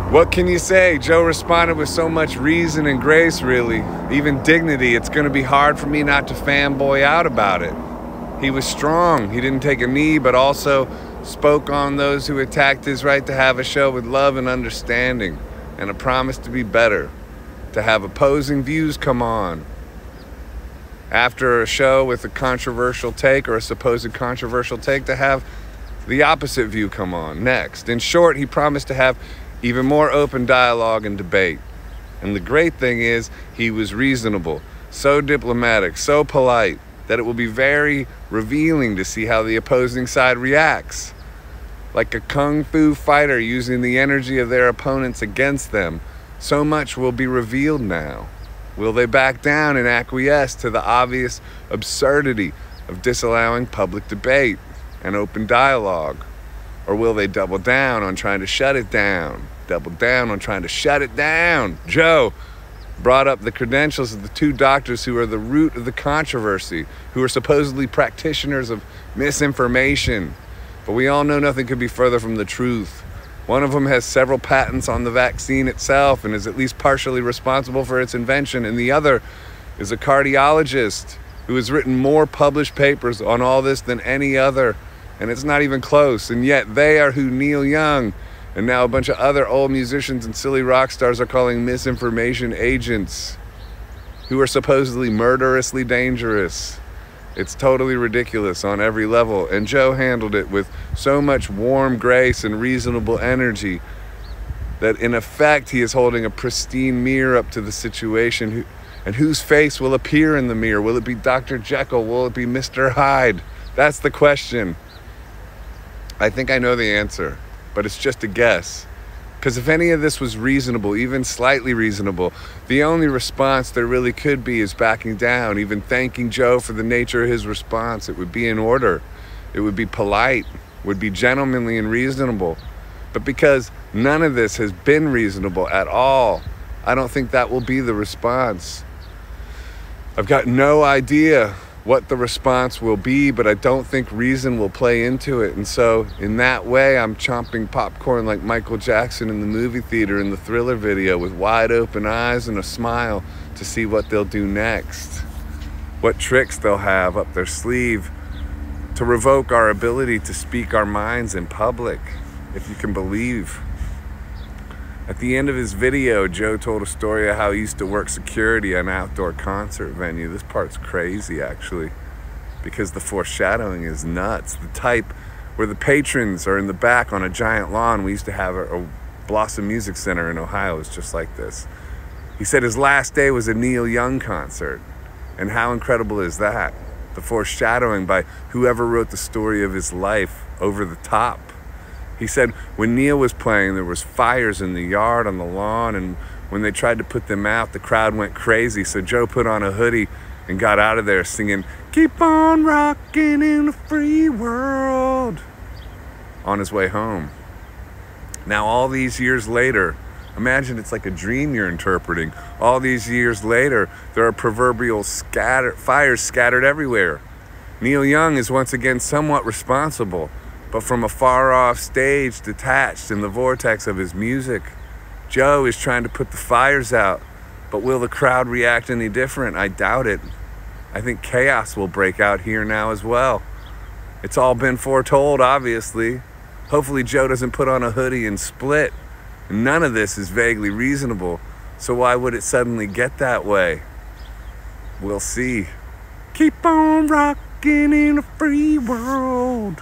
What can you say? Joe responded with so much reason and grace, really, even dignity. It's going to be hard for me not to fanboy out about it. He was strong. He didn't take a knee, but also spoke on those who attacked his right to have a show with love and understanding, and a promise to be better, to have opposing views come on. After a show with a controversial take or a supposed controversial take, to have the opposite view come on next. In short, he promised to have even more open dialogue and debate. And the great thing is, he was reasonable, so diplomatic, so polite, that it will be very revealing to see how the opposing side reacts. Like a kung fu fighter using the energy of their opponents against them, so much will be revealed now. Will they back down and acquiesce to the obvious absurdity of disallowing public debate and open dialogue? Or will they double down on trying to shut it down? Double down on trying to shut it down. Joe brought up the credentials of the two doctors who are the root of the controversy, who are supposedly practitioners of misinformation. But we all know nothing could be further from the truth. One of them has several patents on the vaccine itself and is at least partially responsible for its invention, and the other is a cardiologist who has written more published papers on all this than any other, and it's not even close. And yet they are who Neil Young and now a bunch of other old musicians and silly rock stars are calling misinformation agents, who are supposedly murderously dangerous. It's totally ridiculous on every level, and Joe handled it with so much warm grace and reasonable energy that in effect he is holding a pristine mirror up to the situation. And whose face will appear in the mirror? Will it be Dr. Jekyll? Will it be Mr. Hyde? That's the question. I think I know the answer, but it's just a guess. Because if any of this was reasonable, even slightly reasonable, the only response there really could be is backing down, even thanking Joe for the nature of his response. It would be in order. It would be polite, would be gentlemanly and reasonable. But because none of this has been reasonable at all, I don't think that will be the response. I've got no idea what the response will be, but I don't think reason will play into it. And so in that way, I'm chomping popcorn like Michael Jackson in the movie theater in the Thriller video, with wide open eyes and a smile to see what they'll do next, what tricks they'll have up their sleeve to revoke our ability to speak our minds in public, if you can believe. At the end of his video, Joe told a story of how he used to work security at an outdoor concert venue. This part's crazy, actually, because the foreshadowing is nuts. The type where the patrons are in the back on a giant lawn. We used to have a Blossom Music Center in Ohio. It was just like this. He said his last day was a Neil Young concert. And how incredible is that? The foreshadowing by whoever wrote the story of his life over the top. He said when Neil was playing, there was fires in the yard, on the lawn, and when they tried to put them out, the crowd went crazy. So Joe put on a hoodie and got out of there singing, "Keep on rocking in a free world," on his way home. Now, all these years later, imagine it's like a dream you're interpreting. All these years later, there are proverbial fires scattered everywhere. Neil Young is once again somewhat responsible, but from a far-off stage, detached in the vortex of his music. Joe is trying to put the fires out, but will the crowd react any different? I doubt it. I think chaos will break out here now as well. It's all been foretold, obviously. Hopefully Joe doesn't put on a hoodie and split. None of this is vaguely reasonable, so why would it suddenly get that way? We'll see. Keep on rocking in a free world.